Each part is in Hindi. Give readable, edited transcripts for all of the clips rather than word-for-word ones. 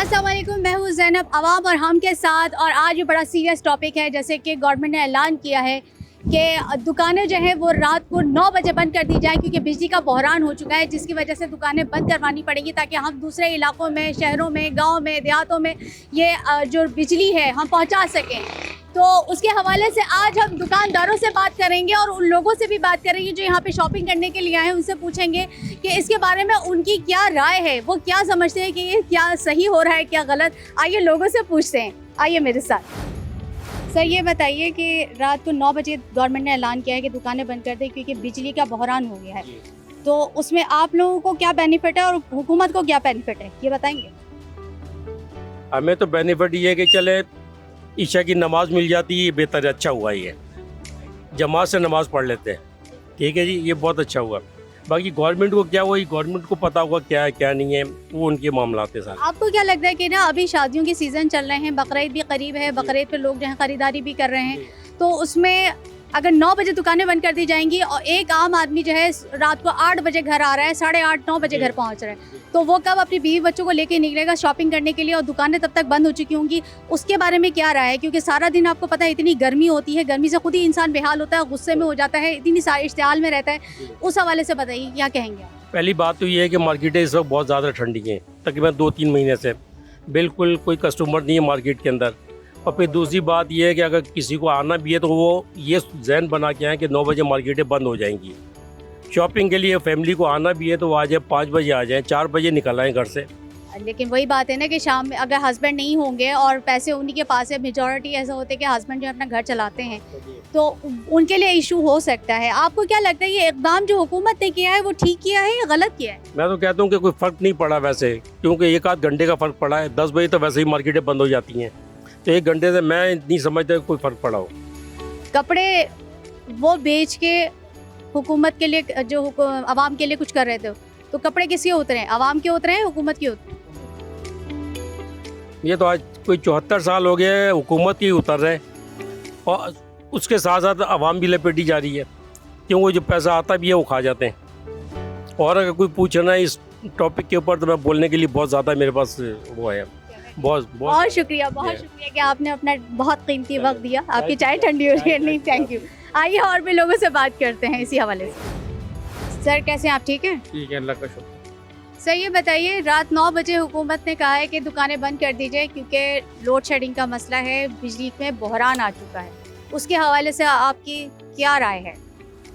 अस्सलाम वालेकुम, मैं हूँ ज़ैनब अवाम और हम के साथ। और आज ये बड़ा सीरियस टॉपिक है। जैसे कि गवर्नमेंट ने ऐलान किया है कि दुकानें जो हैं वो रात को 9 बजे बंद कर दी जाएँ, क्योंकि बिजली का बहरान हो चुका है, जिसकी वजह से दुकानें बंद करवानी पड़ेंगी ताकि हम दूसरे इलाकों में, शहरों में, गाँव में, देहातों में ये जो बिजली है हम पहुँचा सकें। तो उसके हवाले से आज हम दुकानदारों से बात करेंगे और उन लोगों से भी बात करेंगे जो यहाँ पे शॉपिंग करने के लिए आए हैं। उनसे पूछेंगे कि इसके बारे में उनकी क्या राय है, वो क्या समझते हैं कि ये क्या सही हो रहा है, क्या गलत। आइए लोगों से पूछते हैं, आइए मेरे साथ। सर ये बताइए कि रात को 9 बजे गवर्नमेंट ने ऐलान किया है कि दुकानें बंद कर दें क्योंकि बिजली का बहरान हो गया है, तो उसमें आप लोगों को क्या बेनिफिट है और हुकूमत को क्या बेनिफिट है, ये बताएंगे। हमें तो बेनिफिट ये है कि चले ईशा की नमाज़ मिल जाती है, ये बेहतर अच्छा हुआ। ये जमात से नमाज़ पढ़ लेते हैं, ठीक है जी, ये बहुत अच्छा हुआ। बाकी गवर्नमेंट को क्या हुआ, गवर्नमेंट को पता होगा क्या है क्या नहीं है, वो उनके मामला है सारे। आपको क्या लगता है कि ना अभी शादियों की सीज़न चल रहे हैं, बकरीद भी करीब है, बकरीद पे लोग जो है ख़रीदारी भी कर रहे हैं, तो उसमें अगर 9 बजे दुकानें बंद कर दी जाएंगी और एक आम आदमी जो है रात को 8 बजे घर आ रहा है, 8:30-9 बजे घर पहुंच रहा है, तो वो कब अपनी बीवी बच्चों को लेके निकलेगा शॉपिंग करने के लिए और दुकानें तब तक बंद हो चुकी होंगी। उसके बारे में क्या राय है, क्योंकि सारा दिन आपको पता है इतनी गर्मी होती है, गर्मी से खुद ही इंसान बेहाल होता है, गुस्से में हो जाता है, इतनी इश्तियाल में रहता है। उस हवाले से बताइए क्या कहेंगे आप। पहली बात तो ये है कि मार्केटें इस वक्त बहुत ज़्यादा ठंडी हैं, तकरीबन 2-3 महीने से बिल्कुल कोई कस्टमर नहीं है मार्केट के अंदर। और फिर दूसरी बात ये है कि अगर किसी को आना भी है तो वो ये जहन बना के आए कि 9 बजे मार्केटें बंद हो जाएंगी। शॉपिंग के लिए फैमिली को आना भी है तो वो आ जाए, 5 बजे आ जाए, 4 बजे निकल आएँ घर से। लेकिन वही बात है ना कि शाम में अगर हस्बैंड नहीं होंगे और पैसे उन्हीं के पास है, मेजॉरिटी ऐसा होता है कि हस्बैंड जो अपना घर चलाते हैं, तो उनके लिए इशू हो सकता है। आपको क्या लगता है ये इकदाम जो हुकूमत ने किया है वो ठीक किया है या गलत किया है? मैं तो कहता हूँ कि कोई फ़र्क नहीं पड़ा वैसे, क्योंकि 1-8 घंटे का फ़र्क पड़ा है। 10 बजे तो वैसे ही मार्केटें बंद हो जाती हैं, तो 1 घंटे से मैं नहीं समझता कोई फ़र्क पड़ा हो। कपड़े वो बेच के हुकूमत के लिए जो आवाम के लिए कुछ कर रहे थे, तो कपड़े किसके उतरे हैं, आवाम के उतरे हैं, हुकूमत के उतरे? ये तो आज कोई 74 साल हो गए हुकूमत ही उतर रहे, और उसके साथ साथ आवाम भी लपेटी जा रही है, क्योंकि जो पैसा आता भी है वो खा जाते हैं। और अगर कोई पूछना है इस टॉपिक के ऊपर तो मैं बोलने के लिए बहुत ज़्यादा मेरे पास वो है। बहुत शुक्रिया कि आपने अपना बहुत कीमती वक्त दिया। आपकी चाय ठंडी हो रही है। नहीं, थैंक यू। आइए और भी लोगों से बात करते हैं इसी हवाले से। सर कैसे हैं आप, ठीक हैं? ठीक है, अल्लाह का शुक्र। सर ये बताइए, रात 9 बजे हुकूमत ने कहा है कि दुकानें बंद कर दीजिए क्योंकि लोड शेडिंग का मसला है, बिजली में बहरान आ चुका है, उसके हवाले से आपकी क्या राय है?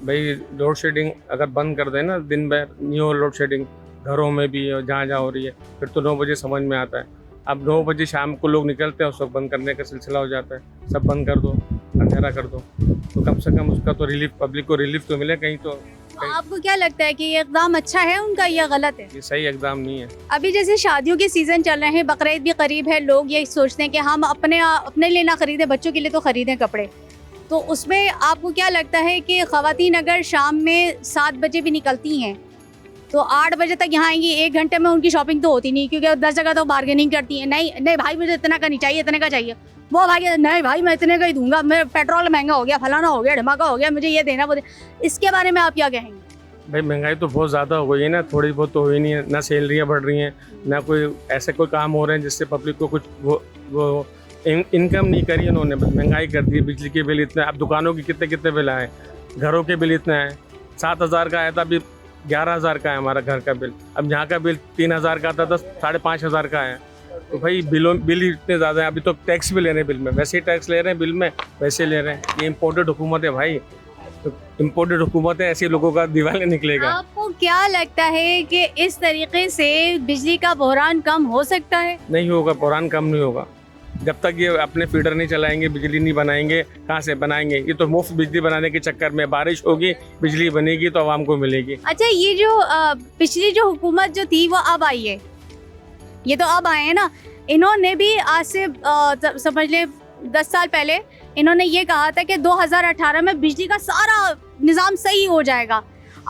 भाई लोड शेडिंग अगर बंद कर दें ना, दिन भर नहीं हो लोड शेडिंग, घरों में भी और जहाँ जहाँ हो रही है, फिर तो 9 बजे समझ में आता है। अब 9 बजे शाम को लोग निकलते हैं, उस वक्त बंद करने का सिलसिला हो जाता है। सब बंद कर दो, अंधेरा कर दो, तो कम से कम उसका तो रिलीफ, पब्लिक को रिलीफ तो मिले कहीं तो। आपको क्या लगता है कि ये इक़दाम अच्छा है उनका या गलत है? ये सही इक़दाम नहीं है। अभी जैसे शादियों के सीज़न चल रहे हैं, बकरीद भी करीब है, लोग ये सोचते हैं कि हम अपने लिए ना खरीदें, बच्चों के लिए तो खरीदें कपड़े। तो उसमें आपको क्या लगता है कि ख़वातीन अगर शाम में 7 बजे भी निकलती हैं तो 8 बजे तक यहाँ आएंगी, 1 घंटे में उनकी शॉपिंग तो होती नहीं, क्योंकि 10 जगह तो बार्गेनिंग करती हैं। नहीं नहीं भाई मुझे इतना का नहीं चाहिए, इतने का चाहिए। वो भाई नहीं भाई मैं इतने का ही दूंगा, मेरा पेट्रोल महंगा हो गया, फलाना हो गया, धमाका हो गया, मुझे ये देना वो इसके बारे में आप क्या कहेंगे? भाई महंगाई तो बहुत ज़्यादा हो गई है ना, थोड़ी बहुत तो हो ही नहीं है ना, सैलरियाँ बढ़ रही हैं ना, कोई ऐसे कोई काम हो रहे हैं जिससे पब्लिक को कुछ वो इनकम नहीं करी उन्होंने, बस महंगाई कर दी। बिजली के बिल इतने, अब दुकानों के कितने बिल आए, घरों के बिल इतने आए। 7,000 का आया था, अभी 11,000 का है हमारा घर का बिल। अब यहाँ का बिल 3,000 का था, 5,500 का है। तो भाई बिल ही इतने ज़्यादा हैं। अभी तो टैक्स भी ले रहे हैं बिल में, वैसे ही टैक्स ले रहे हैं बिल में, वैसे ले रहे हैं। ये इम्पोर्टेड हुकूमत है भाई, तो इम्पोर्टेड हुकूमत है, ऐसे लोगों का दिवाले निकलेगा। आपको क्या लगता है कि इस तरीके से बिजली का बहरान कम हो सकता है? नहीं होगा, बहरान कम नहीं होगा जब तक ये अपने फीडर नहीं चलाएंगे, बिजली नहीं बनाएंगे। कहाँ से बनाएंगे? ये तो मुफ्त बिजली बनाने के चक्कर में, बारिश होगी बिजली बनेगी तो आवाम को मिलेगी। अच्छा, ये जो पिछली जो हुकूमत जो थी वो अब आई है, ये तो अब आए हैं ना, इन्होंने भी आज से समझ ले 10 साल पहले इन्होंने ये कहा था कि 2018 में बिजली का सारा निज़ाम सही हो जाएगा।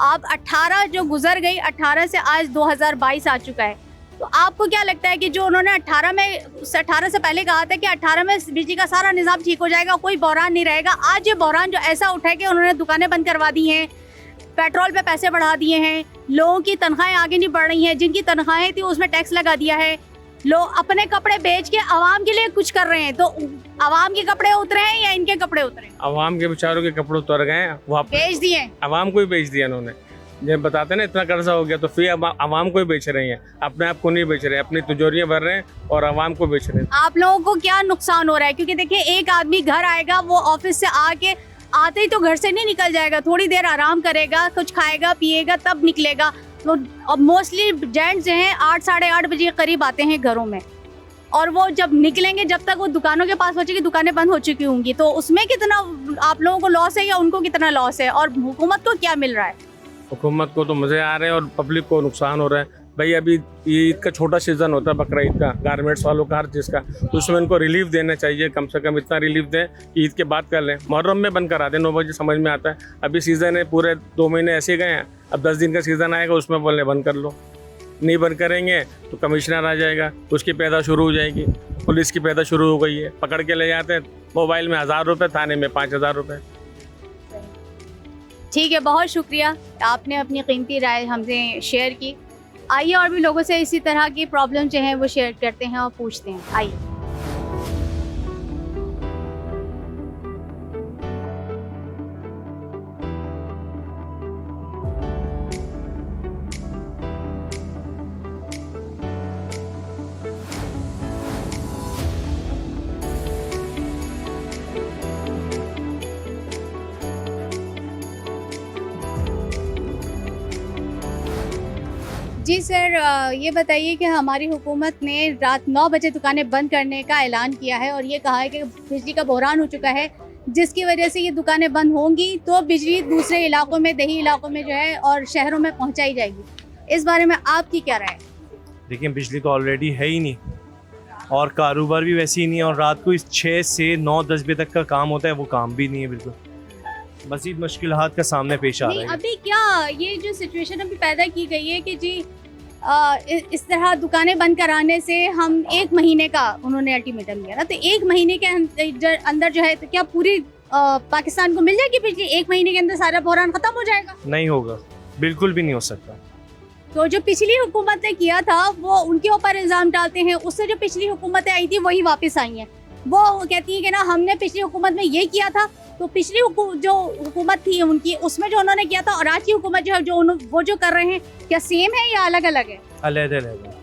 अब 18 जो गुजर गई, 18 से आज 2022 आ चुका है, तो आपको क्या लगता है कि जो उन्होंने 18 से पहले कहा था कि 18 में बिजली का सारा निज़ाम ठीक हो जाएगा, कोई बहरान नहीं रहेगा, आज ये बहरान जो ऐसा उठा है कि उन्होंने दुकानें बंद करवा दी हैं, पेट्रोल पे पैसे बढ़ा दिए हैं, लोगों की तनख्वाहें आगे नहीं बढ़ रही हैं, जिनकी तनख्वाहें थी उसमें टैक्स लगा दिया है, लोग अपने कपड़े बेच के आवाम के लिए कुछ कर रहे हैं, तो आवाम के कपड़े उतरे हैं या इनके कपड़े उतरे हैं? आवाम के बेचारों के कपड़े उतर गए हैं, वो बेच दिए। आवाम को ही बेच दिया इन्होंने। जब बताते हैं ना इतना कर्जा हो गया, तो फिर अब आवाम को ही बेच रहे हैं, अपने आप को नहीं बेच रहे, अपनी तिजोरियां भर रहे हैं और आवाम को बेच रहे हैं। आप लोगों को क्या नुकसान हो रहा है? क्योंकि देखिए एक आदमी घर आएगा, वो ऑफिस से आते ही तो घर से नहीं निकल जाएगा, थोड़ी देर आराम करेगा, कुछ खाएगा पिएगा तब निकलेगा। तो अब मोस्टली जेंट्स जो हैं 8 साढ़े 8 बजे के करीब आते हैं घरों में, और वो जब निकलेंगे, जब तक वो दुकानों के पास पहुंचेगी दुकानें बंद हो चुकी होंगी। तो उसमें कितना आप लोगों को लॉस है या उनको कितना लॉस है, और हुकूमत को क्या मिल रहा है? हुकूमत को तो मज़े आ रहे हैं और पब्लिक को नुकसान हो रहा है। भाई अभी ईद का छोटा सीज़न होता है, बकरा ईद का, गारमेंट्स वालों का, हर चीज़ का, तो उसमें इनको रिलीफ देना चाहिए। कम से कम इतना रिलीफ दें कि ईद के बाद कर लें। मुहर्रम में बंद करा दें 9 बजे, समझ में आता है। अभी सीज़न है, पूरे 2 महीने ऐसे गए हैं, अब 10 दिन का सीज़न आएगा, उसमें बोलने बंद कर लो। नहीं बंद करेंगे तो कमिश्नर आ जाएगा, उसकी पैदा शुरू हो जाएगी, पुलिस की पैदा शुरू हो गई है, पकड़ के ले जाते हैं। मोबाइल में 1000 रुपये, थाने में 5000 रुपये। ठीक है, बहुत शुक्रिया, आपने अपनी कीमती राय हमसे शेयर की। आइए और भी लोगों से इसी तरह की प्रॉब्लम जो हैं वो शेयर करते हैं और पूछते हैं। आइए। जी सर, ये बताइए कि हमारी हुकूमत ने रात 9 बजे दुकानें बंद करने का ऐलान किया है और ये कहा है कि बिजली का बहरान हो चुका है, जिसकी वजह से ये दुकानें बंद होंगी तो बिजली दूसरे इलाकों में, देही इलाकों में जो है और शहरों में पहुंचाई जाएगी। इस बारे में आपकी क्या राय है? देखिए, बिजली तो ऑलरेडी है ही नहीं और कारोबार भी वैसे ही नहीं है, और रात को इस 6 से 9-10 बजे तक का काम होता है, वो काम भी नहीं है। बिल्कुल मज़ीद मुश्किलात का सामने पेश आ रहा है। अभी क्या ये जो सिचुएशन अभी पैदा की गई है कि जी इस तरह दुकानें बंद कराने से हम 1 महीने का उन्होंने अल्टीमेटम दिया ना, तो 1 महीने के अंदर जो है तो क्या पूरी पाकिस्तान को मिल जाएगी बिजली? 1 महीने के अंदर सारा बहरान खत्म हो जाएगा? नहीं होगा, बिल्कुल भी नहीं हो सकता। तो जो पिछली हुकूमत ने किया था वो उनके ऊपर इल्ज़ाम डालते हैं, उससे जो पिछली हुकूमतें आई थी वही वापस आई हैं। वो कहती है कि ना हमने पिछली हुकूमत में ये किया था, तो पिछली जो हुकूमत थी उनकी, उसमें जो उन्होंने किया था और आज की हुकूमत जो है वो जो कर रहे हैं, क्या सेम है या अलग अलग है? अलग-अलग।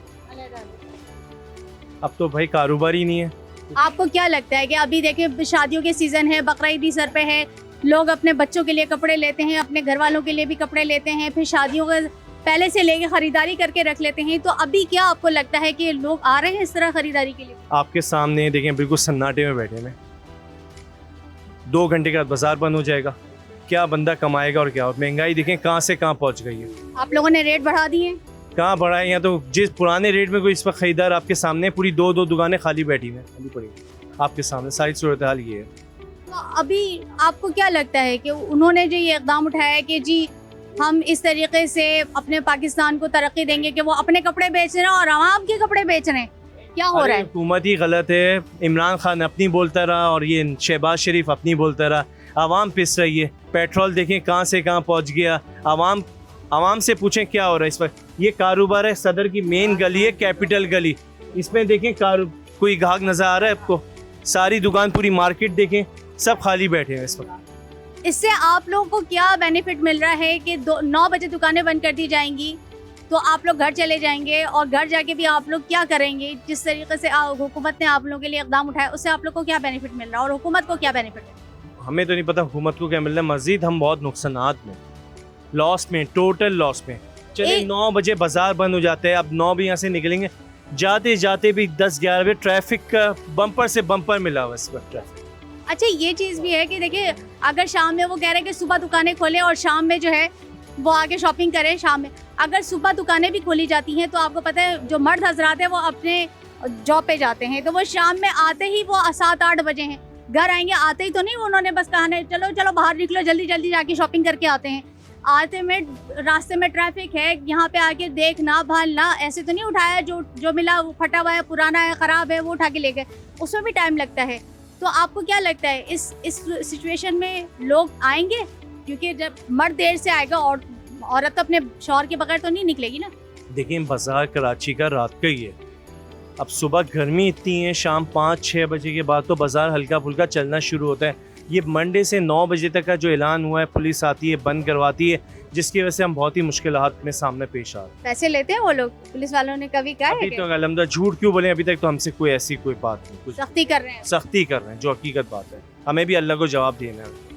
अब तो भाई कारोबार ही नहीं है। आपको क्या लगता है कि अभी देखिए शादियों के सीज़न है, बकरा ईद सर पे है, लोग अपने बच्चों के लिए कपड़े लेते हैं, अपने घर वालों के लिए भी कपड़े लेते हैं, फिर शादियों का पहले से लेके ख़रीदारी करके रख लेते हैं, तो अभी क्या आपको लगता है कि लोग आ रहे हैं इस तरह ख़रीदारी के लिए? आपके सामने देखें, बिल्कुल सन्नाटे में बैठे हैं। 2 घंटे के बाद बाजार बंद हो जाएगा, क्या बंदा कमाएगा और क्या? महंगाई देखें कहाँ से कहाँ पहुँच गई है। आप लोगों ने रेट बढ़ा दिए? कहाँ बढ़ाए? यहाँ तो जिस पुराने रेट में कोई इस वक्त खरीदार आपके सामने, पूरी 2-2 दुकानें खाली बैठी हैं, खाली पड़ी आपके सामने। सारी सूरत हाल ये है। तो अभी आपको क्या लगता है कि उन्होंने जो ये इक़दाम उठाया है कि जी हम इस तरीके से अपने पाकिस्तान को तरक्की देंगे कि वो अपने कपड़े बेच रहे हैं और आवाम के कपड़े बेच रहे हैं, क्या हो रहा है? हुकूमत ही गलत है। इमरान खान अपनी बोलता रहा और ये शहबाज शरीफ अपनी बोलता रहा, आवाम पिस रही है। पेट्रोल देखें कहाँ से कहाँ पहुँच गया। आवाम से पूछें क्या हो रहा है इस वक्त। ये कारोबार है, सदर की मेन गली है, कैपिटल गली, इसमें देखें कोई ग्राहक नज़र आ रहा है आपको? सारी दुकान, पूरी मार्केट देखें, सब खाली बैठे हैं इस वक्त। इससे आप लोगों को क्या बेनिफिट मिल रहा है कि 9 बजे दुकानें बंद कर दी जाएंगी तो आप लोग घर चले जाएंगे, और घर जाके भी आप लोग क्या करेंगे? जिस तरीके से हुकूमत ने आप लोगों के लिए इक़दाम उठाया, उससे आप लोग को क्या बेनिफिट मिल रहा है और हुकूमत को क्या बेनिफिट है? हमें तो नहीं पता हुकूमत को क्या मिल रहा है। मज़ीद हम बहुत नुकसानात में, लॉस में, टोटल लॉस में। चलिए 9 बजे बाजार बंद हो जाते हैं, अब 9 भी यहाँ से निकलेंगे, जाते जाते भी 10-11 बजे ट्रैफिक का बम्पर से बम्पर मिला हुआ इस वक्त ट्रैफिक। अच्छा, ये चीज़ भी है कि देखिए अगर शाम में वो कह रहे हैं कि सुबह दुकानें खोलें और शाम में जो है वो आगे शॉपिंग करें शाम में, अगर सुबह दुकानें भी खोली जाती हैं तो आपको पता है जो मर्द हजरात हैं वो अपने जॉब पे जाते हैं, तो वो शाम में आते ही वो 7-8 बजे हैं, घर आएंगे, आते ही तो नहीं उन्होंने बस कहा है चलो चलो बाहर निकलो, जल्दी जल्दी जाके शॉपिंग करके आते हैं। आते में रास्ते में ट्रैफिक है, यहाँ पे आके देखना भालना, ऐसे तो नहीं उठाया जो मिला वो फटा हुआ है, पुराना है, ख़राब है, वो उठा के ले गए, उसमें भी टाइम लगता है। तो आपको क्या लगता है इस सिचुएशन में लोग आएंगे? क्योंकि जब मर्द देर से आएगा और औरत अपने शौहर के बगैर तो नहीं निकलेगी ना। देखिए बाजार कराची का रात का ही है, अब सुबह गर्मी इतनी है, शाम 5-6 बजे के बाद तो बाज़ार हल्का फुल्का चलना शुरू होता है। ये मंडे से 9 बजे तक का जो ऐलान हुआ है, पुलिस आती है, बंद करवाती है, जिसकी वजह से हम बहुत ही मुश्किलात में सामने पेश आ रहे हैं। पैसे लेते हैं वो लोग, पुलिस वालों ने कभी कहा है अभी कि तो अलहमदा झूठ क्यों बोले, अभी तक तो हमसे कोई ऐसी कोई बात नहीं, कुछ सख्ती कर रहे हैं? सख्ती कर रहे हैं, जो हकीकत बात है। हमें भी अल्लाह को जवाब देना है।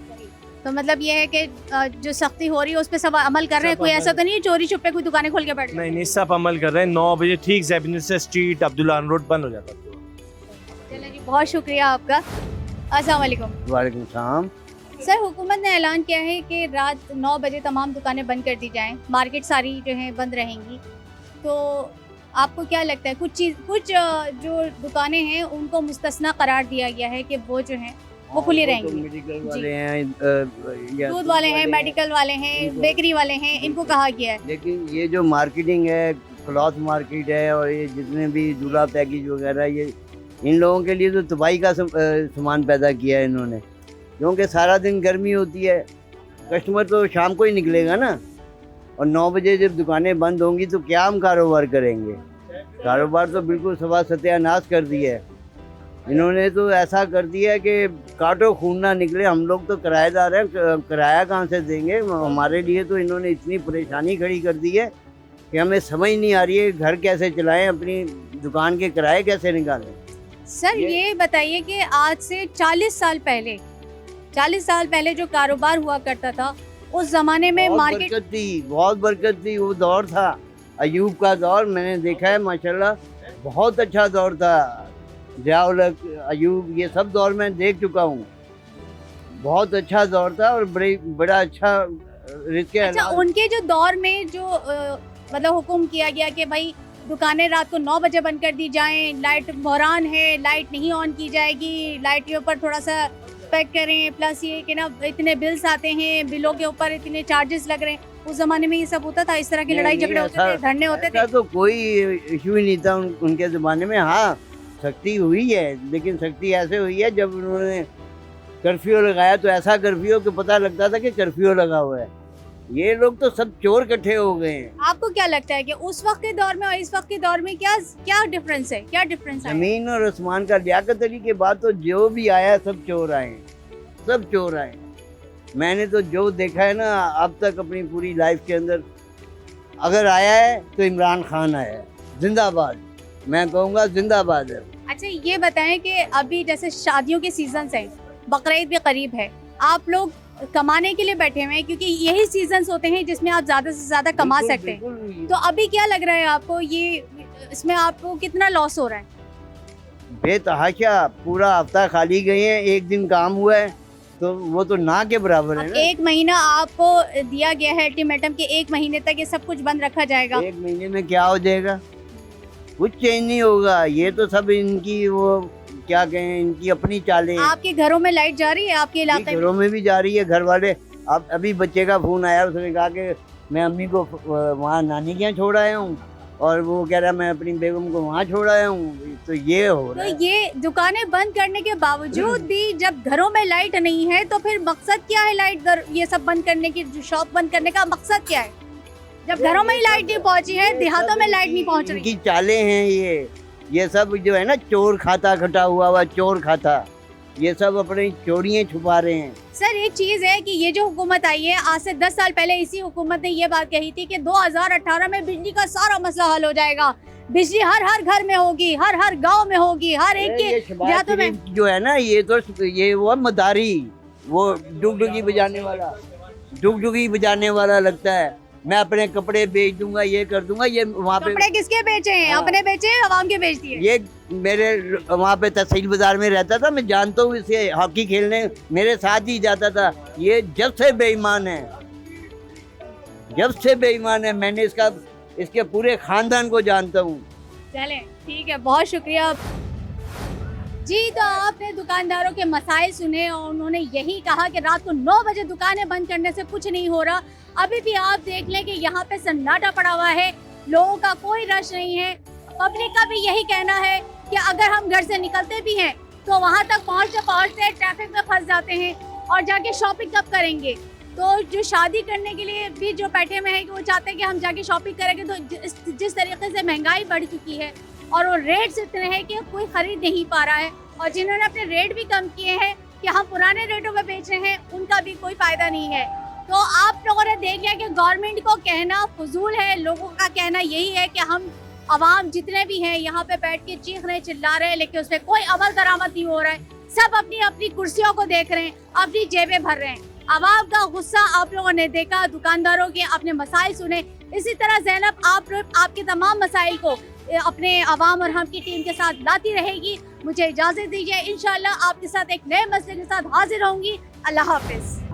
तो मतलब ये है कि जो सख्ती हो रही है उस पर सब अमल कर रहे हैं, सब कोई अमल- ऐसा तो नहीं है चोरी छुपे कोई दुकानें खोल के बैठ नहीं जाते नहीं, सब अमल कर रहे हैं। 9 बजे ठीक ज़ेबनिस्टर स्ट्रीट, अब्दुल्ला रोड बंद हो जाता है। हैं? चलो जी, बहुत शुक्रिया आपका। अस्सलाम वालेकुम। वालेकुम सलाम। सर, हुकूमत ने ऐलान किया है कि रात 9 बजे तमाम दुकानें बंद कर दी जाएं, मार्केट सारी जो है बंद रहेंगी। तो आपको क्या लगता है, कुछ जो दुकानें हैं उनको मुस्तस्ना करार दिया गया है कि वो जो हैं वो खुली रहेंगी? मेडिकल जी। वाले हैं, या दूध वाले हैं, मेडिकल वाले हैं, बेकरी वाले हैं, इनको कहा गया है। लेकिन ये जो मार्केटिंग है, क्लॉथ मार्केट है, और ये जितने भी दूल्हा पैकेज वगैरह, ये इन लोगों के लिए तो तबाही का सामान पैदा किया है इन्होंने, क्योंकि सारा दिन गर्मी होती है, कस्टमर तो शाम को ही निकलेगा ना, और 9 बजे जब दुकानें बंद होंगी तो क्या हम कारोबार करेंगे? कारोबार तो बिल्कुल सवा सत्यानाश कर दिया है इन्होंने। तो ऐसा कर दिया है कि काटो खून ना निकले। हम लोग तो किराएदार हैं, किराया कहाँ से देंगे? हमारे लिए तो इन्होंने इतनी परेशानी खड़ी कर दी है कि हमें समझ नहीं आ रही है घर कैसे चलाएं, अपनी दुकान के किराए कैसे निकालें। सर, ये बताइए कि आज से 40 साल पहले जो कारोबार हुआ करता था, उस जमाने में बहुत मार्केट बरकत थी, बहुत बरकत थी। वो दौर था अयूब का दौर, मैंने देखा है माशाल्लाह, बहुत अच्छा दौर था। ज़ियाउल हक, अयूब, ये सब दौर मैं देख चुका हूँ। बहुत अच्छा दौर था और बड़ा अच्छा रिस्क है। अच्छा, उनके जो दौर में जो मतलब हुक्म किया गया कि भाई दुकानें रात को 9 बजे बंद कर दी जाएं, लाइट बहरान है, लाइट नहीं ऑन की जाएगी, लाइट के ऊपर थोड़ा सा पैक करें, प्लस ये कि ना इतने बिल्स आते हैं, बिलों के ऊपर इतने चार्जेस लग रहे हैं। उस जमाने में ये सब होता था, इस तरह की लड़ाई झगड़े होते थे, धरने होते थे? ऐसा तो कोई इशू ही नहीं था उनके ज़माने में। हाँ, सख्ती हुई है, लेकिन सख्ती ऐसे हुई है जब उन्होंने कर्फ्यू लगाया, तो ऐसा कर्फ्यू कि पता लगता था कि कर्फ्यू लगा हुआ है। ये लोग तो सब चोर इकट्ठे हो गए हैं। आपको क्या लगता है कि उस वक्त के दौर में और इस वक्त के दौर में क्या डिफरेंस है? क्या डिफरेंस है? जमीन और आसमान का। लियाकत अली के बाद तो जो भी आया सब चोर आए हैं, सब चोर आए हैं। मैंने तो जो देखा है ना अब तक अपनी पूरी लाइफ के अंदर, अगर आया है तो इमरान खान आया है। जिंदाबाद, मैं कहूँगा जिंदाबाद है। अच्छा, ये बताएं कि अभी जैसे शादियों के सीजन हैं, बकरीद भी करीब है, आप लोग कमाने के लिए बैठे हुए हैं क्योंकि यही सीजन्स होते हैं जिसमें आप ज़्यादा से ज़्यादा कमा बिल्कुल, सकते हैं। बिल्कुल। तो अभी क्या लग रहा है आपको, ये इसमें आपको कितना लॉस हो रहा है? बेतहाशा पूरा हफ्ता खाली गए हैं, एक दिन काम हुआ है तो वो तो ना के बराबर है अब ना। 1 महीना आपको दिया गया है अल्टीमेटम कि 1 महीने तक ये सब कुछ बंद रखा जाएगा। 1 महीने में क्या हो जाएगा? कुछ चेंज नहीं होगा। ये तो सब इनकी वो क्या कहें, इनकी अपनी चालें हैं। आपके घरों में लाइट जा रही है आपके इलाके में? घरों में भी जा रही है। घर वाले, अब अभी बच्चे का फोन आया, उसने कहा कि मैं अम्मी को वहाँ नानी के यहाँ छोड़ आया हूँ, और वो कह रहा मैं अपनी बेगम को वहाँ छोड़ आया हूँ। तो ये हो रहा तो है। ये दुकानें बंद करने के बावजूद भी जब घरों में लाइट नहीं है तो फिर मकसद क्या है ये सब बंद करने की, शॉप बंद करने का मकसद क्या है? जब घरों में ही लाइट नहीं पहुंची है, देहातों में लाइट नहीं पहुंच रही। इनकी चालें हैं ये सब जो है ना, चोर खाता खटा हुआ चोर खाता, ये सब अपनी चोरियां छुपा रहे हैं। सर, एक चीज है कि ये जो हुकूमत आई है, आज से 10 साल पहले इसी हुकूमत ने ये बात कही थी कि 2018 में बिजली का सारा मसला हल हो जाएगा, बिजली हर घर में होगी, हर गांव में होगी, हर एक ये के शहबाज देहातों में। शरीफ जो है ना, ये वो मदारी, वो डुगडुगी बजाने वाला लगता है। मैं अपने कपड़े बेच दूंगा, ये कर दूंगा, ये वहाँ पे। कपड़े किसके बेचे हैं? हाँ। अपने बेचे हैं, आवाम के बेच दिए। ये मेरे वहाँ पे तहसील बाजार में रहता था, मैं जानता हूँ इसे, हॉकी खेलने मेरे साथ ही जाता था। ये जब से बेईमान है, मैंने इसके पूरे खानदान को जानता हूँ। चलें, ठीक है, बहुत शुक्रिया। जी, तो आपने दुकानदारों के मसाइल सुने और उन्होंने यही कहा कि रात को 9 बजे दुकानें बंद करने से कुछ नहीं हो रहा। अभी भी आप देख लें कि यहाँ पे सन्नाटा पड़ा हुआ है, लोगों का कोई रश नहीं है। पब्लिक का भी यही कहना है कि अगर हम घर से निकलते भी हैं तो वहाँ तक पहुँचते ट्रैफिक में फंस जाते हैं, और जाके शॉपिंग कब करेंगे? तो जो शादी करने के लिए भी जो बैठे हुए हैं कि वो चाहते हैं कि हम जाके शॉपिंग करेंगे, तो जिस तरीके से महंगाई बढ़ चुकी है, और वो रेट्स इतने हैं कि कोई खरीद नहीं पा रहा है, और जिन्होंने अपने रेट भी कम किए हैं कि हम पुराने रेटों में बेच रहे हैं, उनका भी कोई फ़ायदा नहीं है। तो आप लोगों ने देख लिया कि गवर्नमेंट को कहना फजूल है, लोगों का कहना यही है कि हम आवाम जितने भी हैं यहाँ पे बैठ के चीख रहे चिल्ला रहे हैं, लेकिन उसमें कोई अमल दरामद नहीं हो रहा है। सब अपनी अपनी कुर्सियों को देख रहे हैं, अपनी जेबें भर रहे हैं। आवाम का गुस्सा आप लोगों ने देखा, दुकानदारों के अपने मसाइल सुने। इसी तरह ज़ैनब आप लोग आपके तमाम मसाइल को अपने आवाम और हम की टीम के साथ लाती रहेगी। मुझे इजाज़त दीजिए, इंशाल्लाह आपके साथ एक नए मसले के साथ हाजिर होंगी। अल्लाह हाफिज़।